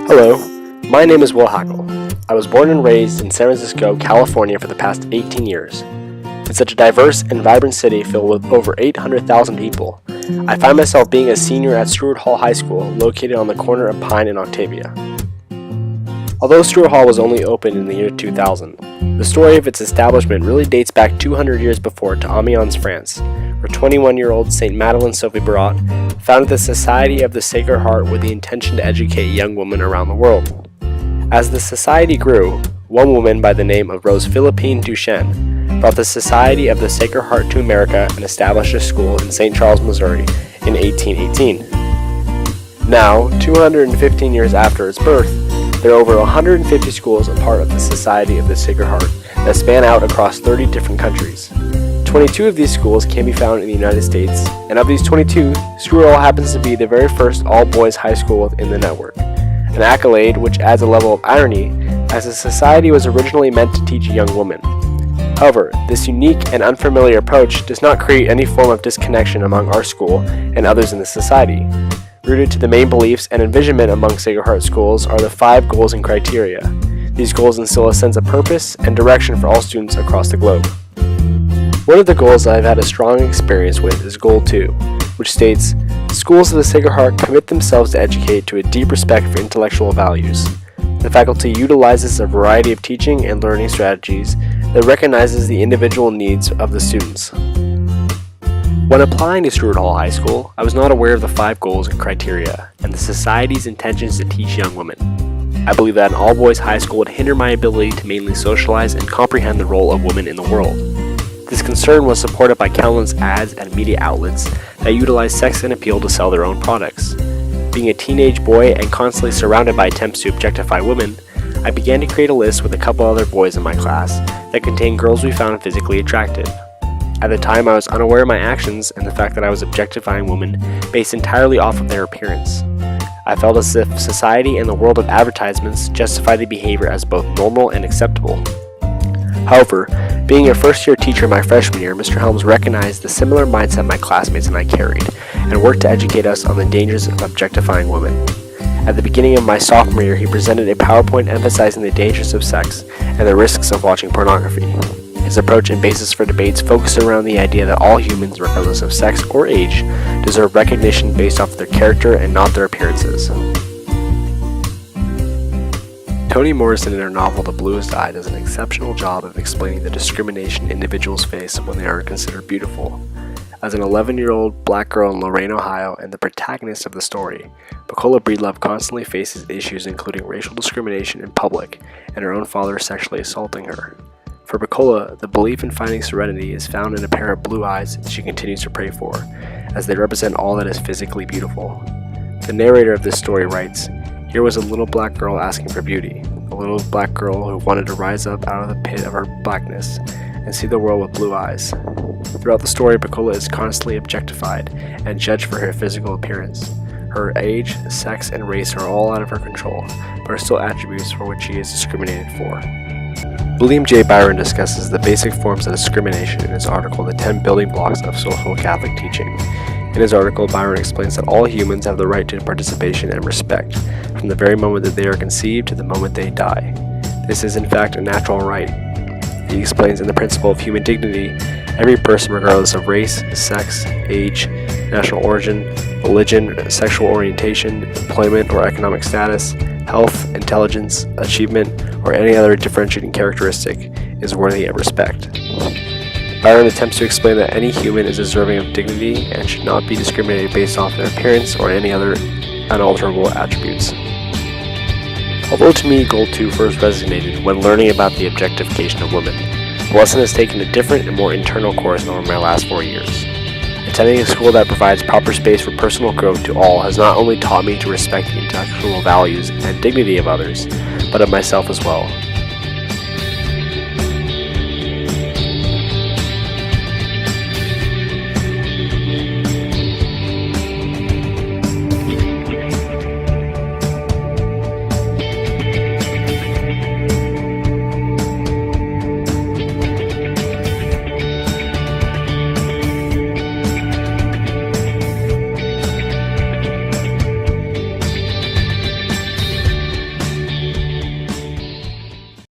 Hello, my name is Will Hackel. I was born and raised in San Francisco, California for the past 18 years. It's such a diverse and vibrant city filled with over 800,000 people. I find myself being a senior at Stewart Hall High School, located on the corner of Pine and Octavia. Although Stewart Hall was only opened in the year 2000, the story of its establishment really dates back 200 years before to Amiens, France, where 21-year-old St. Madeleine Sophie Barat founded the Society of the Sacred Heart with the intention to educate young women around the world. As the society grew, one woman by the name of Rose Philippine Duchesne brought the Society of the Sacred Heart to America and established a school in St. Charles, Missouri in 1818. Now, 215 years after its birth, there are over 150 schools a part of the Society of the Sacred Heart that span out across 30 different countries. 22 of these schools can be found in the United States, and of these 22, Stewart Hall happens to be the very first all-boys high school within the network, an accolade which adds a level of irony, as the society was originally meant to teach young women. However, this unique and unfamiliar approach does not create any form of disconnection among our school and others in the society. Rooted to the main beliefs and envisionment among Sacred Heart schools are the 5 goals and criteria. These goals instill a sense of purpose and direction for all students across the globe. One of the goals I've had a strong experience with is Goal 2, which states, "Schools of the Sacred Heart commit themselves to educate to a deep respect for intellectual values. The faculty utilizes a variety of teaching and learning strategies that recognizes the individual needs of the students." When applying to Stewart Hall High School, I was not aware of the 5 goals and criteria, and the Society's intentions to teach young women. I believe that an all-boys high school would hinder my ability to mainly socialize and comprehend the role of women in the world. This concern was supported by countless ads and media outlets that utilize sex and appeal to sell their own products. Being a teenage boy and constantly surrounded by attempts to objectify women, I began to create a list with a couple other boys in my class that contained girls we found physically attractive. At the time, I was unaware of my actions and the fact that I was objectifying women based entirely off of their appearance. I felt as if society and the world of advertisements justified the behavior as both normal and acceptable. However, being a first-year teacher my freshman year, Mr. Helms recognized the similar mindset my classmates and I carried, and worked to educate us on the dangers of objectifying women. At the beginning of my sophomore year, he presented a PowerPoint emphasizing the dangers of sex and the risks of watching pornography. His approach and basis for debates focused around the idea that all humans, regardless of sex or age, deserve recognition based off their character and not their appearances. Toni Morrison in her novel The Bluest Eye does an exceptional job of explaining the discrimination individuals face when they are considered beautiful. As an 11-year-old black girl in Lorain, Ohio, and the protagonist of the story, Bacola Breedlove constantly faces issues including racial discrimination in public and her own father sexually assaulting her. For Bacola, the belief in finding serenity is found in a pair of blue eyes she continues to pray for, as they represent all that is physically beautiful. The narrator of this story writes, "Here was a little black girl asking for beauty, a little black girl who wanted to rise up out of the pit of her blackness and see the world with blue eyes." Throughout the story, Bacola is constantly objectified and judged for her physical appearance. Her age, sex, and race are all out of her control, but are still attributes for which she is discriminated for. William J. Byron discusses the basic forms of discrimination in his article The 10 Building Blocks of Social Catholic Teaching. In his article, Byron explains that all humans have the right to participation and respect, from the very moment that they are conceived to the moment they die. This is in fact a natural right. He explains in the principle of human dignity, every person regardless of race, sex, age, national origin, religion, sexual orientation, employment or economic status, health, intelligence, achievement, or any other differentiating characteristic is worthy of respect. Byron attempts to explain that any human is deserving of dignity and should not be discriminated based off their appearance or any other unalterable attributes. Although to me Goal 2 first resonated when learning about the objectification of women, the lesson has taken a different and more internal course over my last 4 years. Attending a school that provides proper space for personal growth to all has not only taught me to respect the intellectual values and dignity of others, but of myself as well.